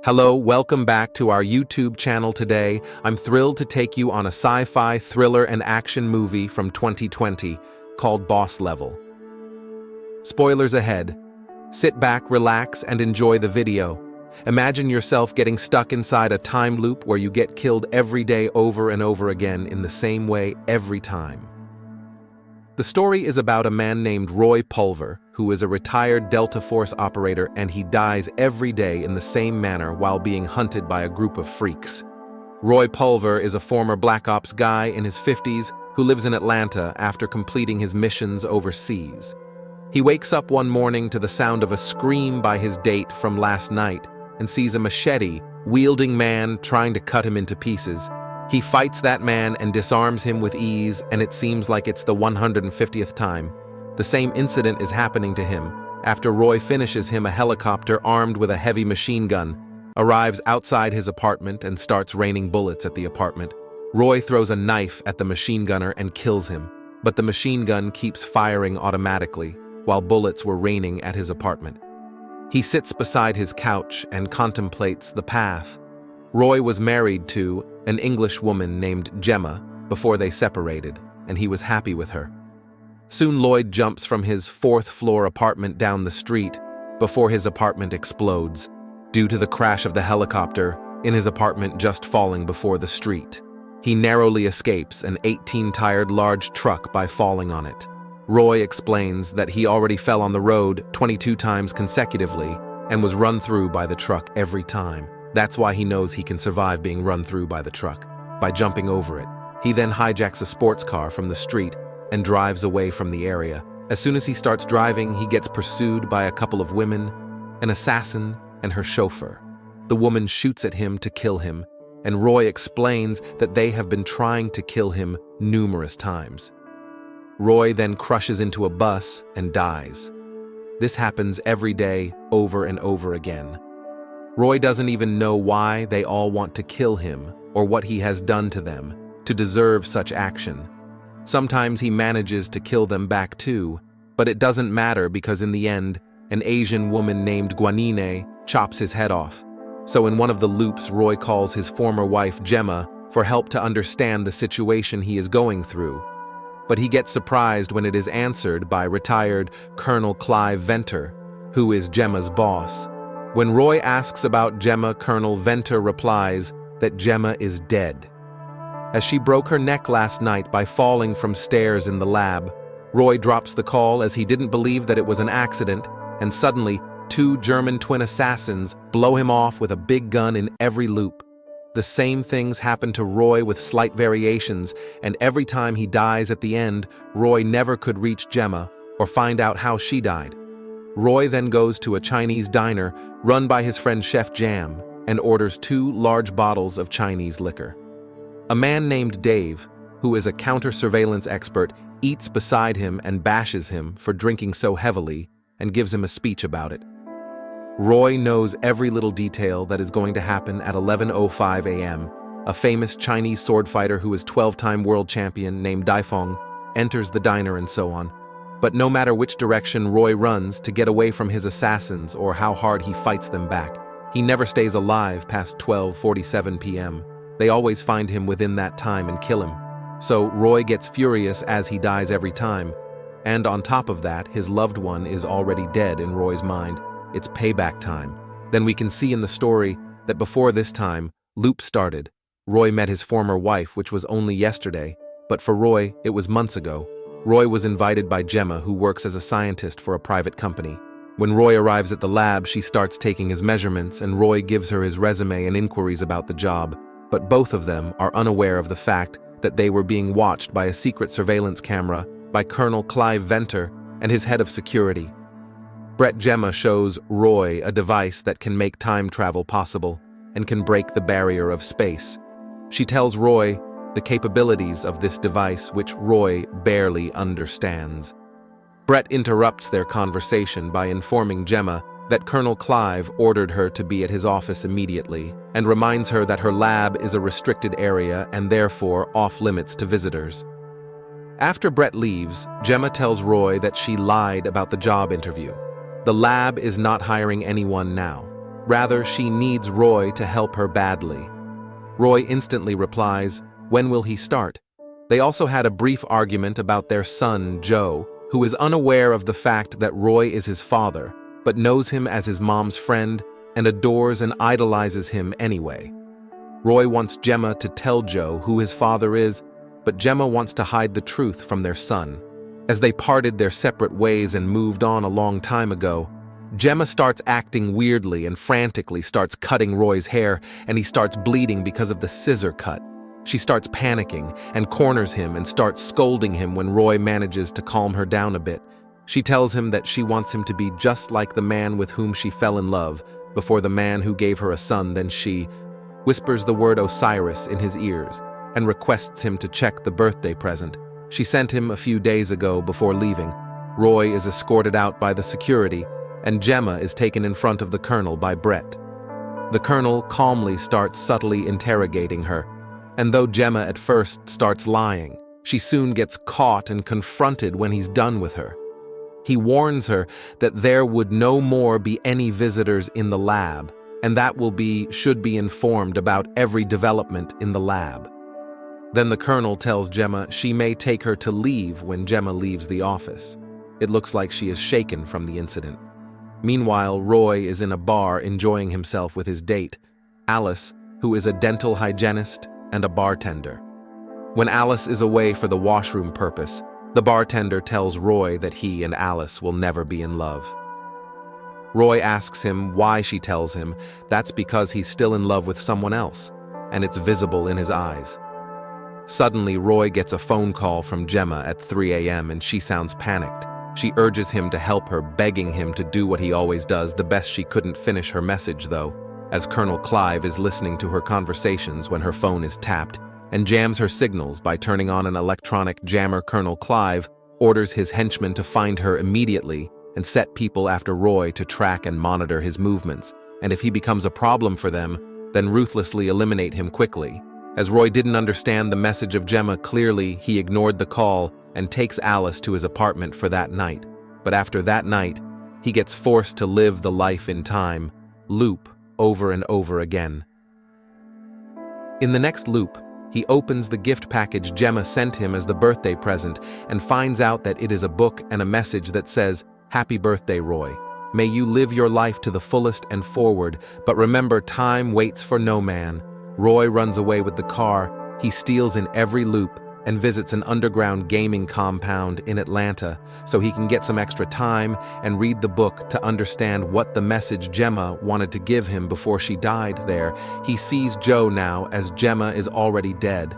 Hello, welcome back to our YouTube channel today. I'm thrilled to take you on a sci-fi thriller and action movie from 2020 called Boss Level. Spoilers ahead. Sit back, relax, and enjoy the video. Imagine yourself getting stuck inside a time loop where you get killed every day over and over again in the same way every time. The story is about a man named Roy Pulver, who is a retired Delta Force operator, and he dies every day in the same manner while being hunted by a group of freaks. Roy Pulver is a former Black Ops guy in his 50s who lives in Atlanta after completing his missions overseas. He wakes up one morning to the sound of a scream by his date from last night and sees a machete-wielding man trying to cut him into pieces. He fights that man and disarms him with ease, and it seems like it's the 150th time. The same incident is happening to him. After Roy finishes him, a helicopter armed with a heavy machine gun arrives outside his apartment and starts raining bullets at the apartment. Roy throws a knife at the machine gunner and kills him, but the machine gun keeps firing automatically while bullets were raining at his apartment. He sits beside his couch and contemplates the path. Roy was married to an English woman named Gemma before they separated, and he was happy with her. Soon Lloyd jumps from his fourth-floor apartment down the street before his apartment explodes, due to the crash of the helicopter in his apartment just falling before the street. He narrowly escapes an 18-tired large truck by falling on it. Roy explains that he already fell on the road 22 times consecutively and was run through by the truck every time. That's why he knows he can survive being run through by the truck, by jumping over it. He then hijacks a sports car from the street and drives away from the area. As soon as he starts driving, he gets pursued by a couple of women, an assassin, and her chauffeur. The woman shoots at him to kill him, and Roy explains that they have been trying to kill him numerous times. Roy then crashes into a bus and dies. This happens every day, over and over again. Roy doesn't even know why they all want to kill him or what he has done to them to deserve such action. Sometimes he manages to kill them back too, but it doesn't matter because in the end, an Asian woman named Guanine chops his head off. So in one of the loops, Roy calls his former wife Gemma for help to understand the situation he is going through. But he gets surprised when it is answered by retired Colonel Clive Venter, who is Gemma's boss. When Roy asks about Gemma, Colonel Venter replies that Gemma is dead, as she broke her neck last night by falling from stairs in the lab. Roy drops the call as he didn't believe that it was an accident, and suddenly, two German twin assassins blow him off with a big gun in every loop. The same things happen to Roy with slight variations, and every time he dies at the end, Roy never could reach Gemma or find out how she died. Roy then goes to a Chinese diner run by his friend Chef Jam and orders 2 large bottles of Chinese liquor. A man named Dave, who is a counter-surveillance expert, eats beside him and bashes him for drinking so heavily and gives him a speech about it. Roy knows every little detail that is going to happen at 11:05 a.m. A famous Chinese sword fighter who is 12-time world champion named Daifeng enters the diner and so on. But no matter which direction Roy runs to get away from his assassins or how hard he fights them back, he never stays alive past 12:47 p.m. They always find him within that time and kill him. So Roy gets furious as he dies every time. And on top of that, his loved one is already dead in Roy's mind. It's payback time. Then we can see in the story that before this time, loop started. Roy met his former wife, which was only yesterday, but for Roy, it was months ago. Roy was invited by Gemma, who works as a scientist for a private company. When Roy arrives at the lab, she starts taking his measurements, and Roy gives her his resume and inquiries about the job. But both of them are unaware of the fact that they were being watched by a secret surveillance camera by Colonel Clive Venter and his head of security. Gemma shows Roy a device that can make time travel possible and can break the barrier of space. She tells Roy the capabilities of this device, which Roy barely understands. Brett interrupts their conversation by informing Gemma that Colonel Clive ordered her to be at his office immediately and reminds her that her lab is a restricted area and therefore off-limits to visitors. After Brett leaves, Gemma tells Roy that she lied about the job interview. The lab is not hiring anyone now. Rather, she needs Roy to help her badly. Roy instantly replies, "When will he start?" They also had a brief argument about their son, Joe, who is unaware of the fact that Roy is his father, but knows him as his mom's friend and adores and idolizes him anyway. Roy wants Gemma to tell Joe who his father is, but Gemma wants to hide the truth from their son. As they parted their separate ways and moved on a long time ago, Gemma starts acting weirdly and frantically starts cutting Roy's hair, and he starts bleeding because of the scissor cut. She starts panicking and corners him and starts scolding him when Roy manages to calm her down a bit. She tells him that she wants him to be just like the man with whom she fell in love before the man who gave her a son. Then she whispers the word Osiris in his ears and requests him to check the birthday present she sent him a few days ago before leaving. Roy is escorted out by the security, and Gemma is taken in front of the colonel by Brett. The colonel calmly starts subtly interrogating her, and though Gemma at first starts lying, she soon gets caught and confronted when he's done with her. He warns her that there would no more be any visitors in the lab, and that should be informed about every development in the lab. Then the colonel tells Gemma she may take her to leave when Gemma leaves the office. It looks like she is shaken from the incident. Meanwhile, Roy is in a bar enjoying himself with his date, Alice, who is a dental hygienist and a bartender. When Alice is away for the washroom purpose, the bartender tells Roy that he and Alice will never be in love. Roy asks him why she tells him that's because he's still in love with someone else, and it's visible in his eyes. Suddenly, Roy gets a phone call from Gemma at 3 a.m. and she sounds panicked. She urges him to help her, begging him to do what he always does. The best she couldn't finish her message, though, as Colonel Clive is listening to her conversations when her phone is tapped and jams her signals by turning on an electronic jammer. Colonel Clive orders his henchmen to find her immediately and set people after Roy to track and monitor his movements, and if he becomes a problem for them, then ruthlessly eliminate him quickly. As Roy didn't understand the message of Gemma clearly, he ignored the call and takes Alice to his apartment for that night. But after that night, he gets forced to live the life in time loop over and over again. In the next loop, he opens the gift package Gemma sent him as the birthday present and finds out that it is a book and a message that says, "Happy birthday, Roy. May you live your life to the fullest and forward, but remember, time waits for no man." Roy runs away with the car. He steals in every loop and visits an underground gaming compound in Atlanta so he can get some extra time and read the book to understand what the message Gemma wanted to give him before she died there. He sees Joe now as Gemma is already dead.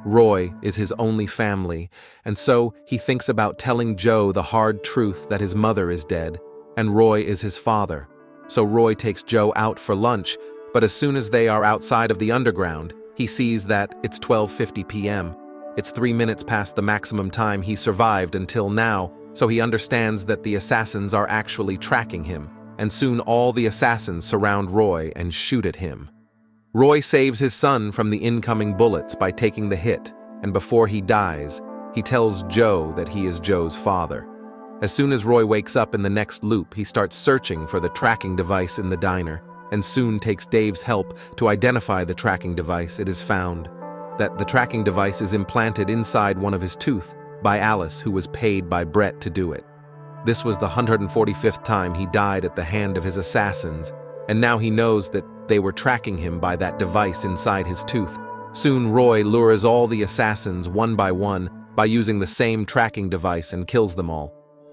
Roy is his only family, and so he thinks about telling Joe the hard truth that his mother is dead, and Roy is his father. So Roy takes Joe out for lunch, but as soon as they are outside of the underground, he sees that it's 12:50 p.m. It's 3 minutes past the maximum time he survived until now, so he understands that the assassins are actually tracking him, and soon all the assassins surround Roy and shoot at him. Roy saves his son from the incoming bullets by taking the hit, and before he dies, he tells Joe that he is Joe's father. As soon as Roy wakes up in the next loop, he starts searching for the tracking device in the diner, and soon takes Dave's help to identify the tracking device. It is found that the tracking device is implanted inside one of his tooth by Alice, who was paid by Brett to do it. This was the 145th time he died at the hand of his assassins, and now he knows that they were tracking him by that device inside his tooth. Soon Roy lures all the assassins one by one by using the same tracking device and kills them all.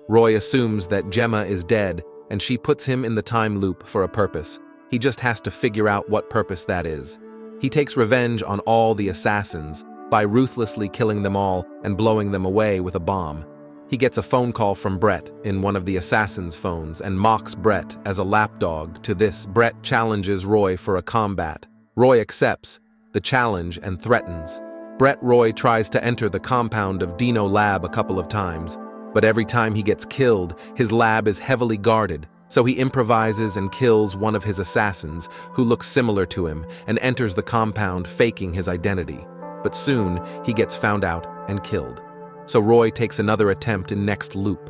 Roy assumes that Gemma is dead, and she puts him in the time loop for a purpose. He just has to figure out what purpose that is. He takes revenge on all the assassins by ruthlessly killing them all and blowing them away with a bomb. He gets a phone call from Brett in one of the assassins' phones and mocks Brett as a lapdog. To this, Brett challenges Roy for a combat. Roy accepts the challenge and threatens. Roy tries to enter the compound of Dino Lab a couple of times, but every time he gets killed, his lab is heavily guarded. So he improvises and kills one of his assassins, who looks similar to him, and enters the compound faking his identity. But soon, he gets found out and killed. So Roy takes another attempt in next loop.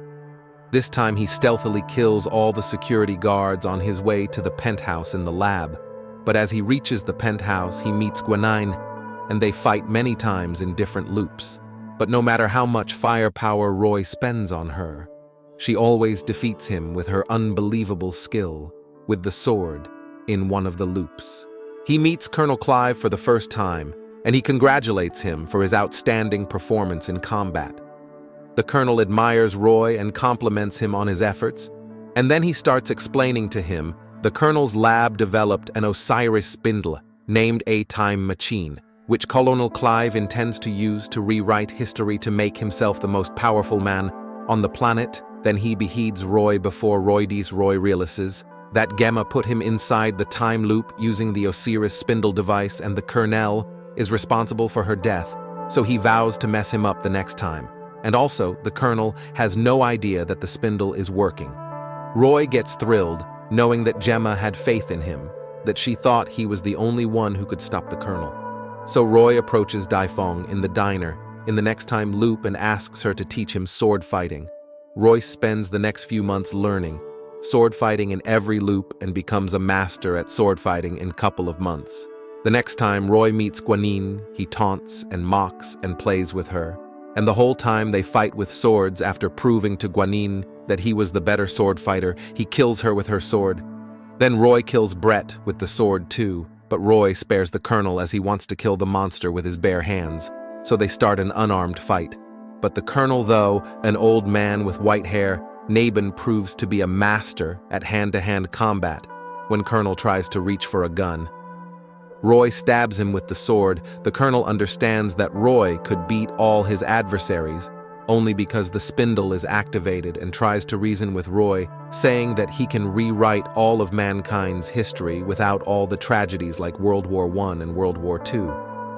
This time he stealthily kills all the security guards on his way to the penthouse in the lab. But as he reaches the penthouse, he meets Gwenine, and they fight many times in different loops. But no matter how much firepower Roy spends on her, she always defeats him with her unbelievable skill with the sword in one of the loops. He meets Colonel Clive for the first time, and he congratulates him for his outstanding performance in combat. The colonel admires Roy and compliments him on his efforts, and then he starts explaining to him the colonel's lab developed an Osiris spindle named a time machine, which Colonel Clive intends to use to rewrite history to make himself the most powerful man on the planet. Then he beheads Roy before Roy realizes that Gemma put him inside the time loop using the Osiris spindle device, and the colonel is responsible for her death, so he vows to mess him up the next time. And also, the colonel has no idea that the spindle is working. Roy gets thrilled, knowing that Gemma had faith in him, that she thought he was the only one who could stop the colonel. So Roy approaches Daifeng in the diner in the next time loop and asks her to teach him sword fighting. Roy spends the next few months learning sword fighting in every loop and becomes a master at sword fighting in a couple of months. The next time Roy meets Gwenine, he taunts and mocks and plays with her. And the whole time they fight with swords. After proving to Gwenine that he was the better sword fighter, he kills her with her sword. Then Roy kills Brett with the sword too, but Roy spares the colonel as he wants to kill the monster with his bare hands, so they start an unarmed fight. But the colonel, though an old man with white hair, Nabin proves to be a master at hand-to-hand combat when Colonel tries to reach for a gun. Roy stabs him with the sword. The colonel understands that Roy could beat all his adversaries only because the spindle is activated, and tries to reason with Roy, saying that he can rewrite all of mankind's history without all the tragedies like World War I and World War II.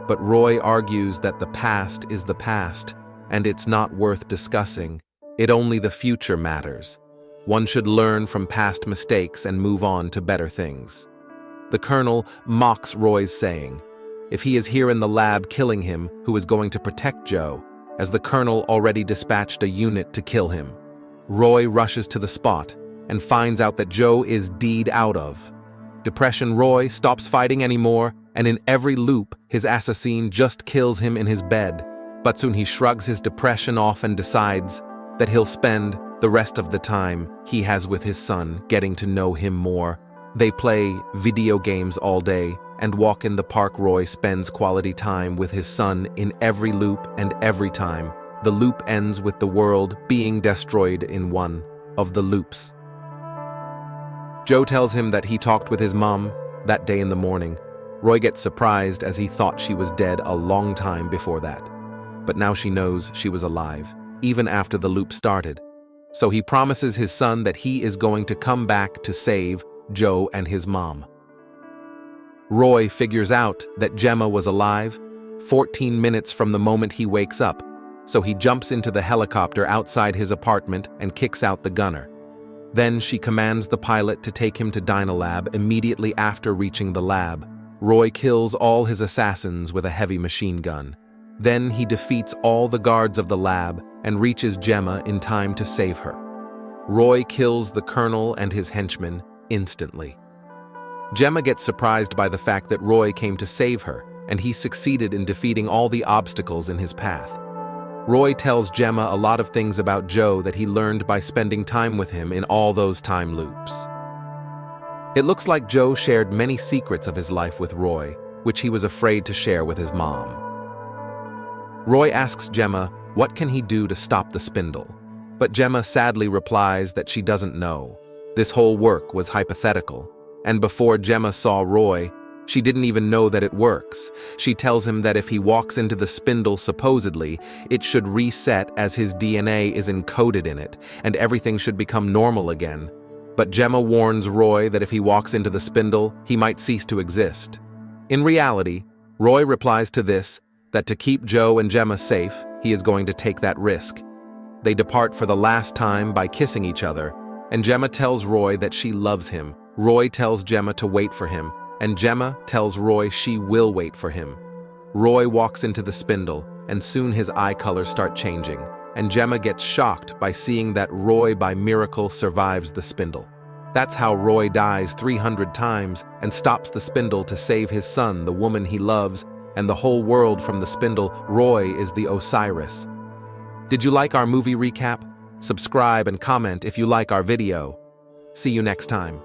But Roy argues that the past is the past, and it's not worth discussing. Only the future matters. One should learn from past mistakes and move on to better things. The colonel mocks Roy's saying, if he is here in the lab killing him, who is going to protect Joe, as the colonel already dispatched a unit to kill him. Roy rushes to the spot and finds out that Joe is deed out of. Depression Roy stops fighting anymore, and in every loop, his assassin just kills him in his bed. But soon he shrugs his depression off and decides that he'll spend the rest of the time he has with his son, getting to know him more. They play video games all day and walk in the park. Roy spends quality time with his son in every loop, and every time, the loop ends with the world being destroyed in one of the loops. Joe tells him that he talked with his mom that day in the morning. Roy gets surprised as he thought she was dead a long time before that. But now she knows she was alive, even after the loop started. So he promises his son that he is going to come back to save Joe and his mom. Roy figures out that Gemma was alive 14 minutes from the moment he wakes up, so he jumps into the helicopter outside his apartment and kicks out the gunner. Then she commands the pilot to take him to Dynalab. Immediately after reaching the lab, Roy kills all his assassins with a heavy machine gun. Then he defeats all the guards of the lab and reaches Gemma in time to save her. Roy kills the colonel and his henchmen instantly. Gemma gets surprised by the fact that Roy came to save her, and he succeeded in defeating all the obstacles in his path. Roy tells Gemma a lot of things about Joe that he learned by spending time with him in all those time loops. It looks like Joe shared many secrets of his life with Roy, which he was afraid to share with his mom. Roy asks Gemma what can he do to stop the spindle, but Gemma sadly replies that she doesn't know. This whole work was hypothetical, and before Gemma saw Roy, she didn't even know that it works. She tells him that if he walks into the spindle, supposedly, it should reset as his DNA is encoded in it, and everything should become normal again. But Gemma warns Roy that if he walks into the spindle, he might cease to exist. In reality, Roy replies to this that to keep Joe and Gemma safe, he is going to take that risk. They depart for the last time by kissing each other, and Gemma tells Roy that she loves him. Roy tells Gemma to wait for him, and Gemma tells Roy she will wait for him. Roy walks into the spindle, and soon his eye colors start changing. and Gemma gets shocked by seeing that Roy by miracle survives the spindle. That's how Roy dies 300 times and stops the spindle to save his son, the woman he loves, and the whole world from the spindle. Roy is the Osiris. Did you like our movie recap? Subscribe and comment if you like our video. See you next time.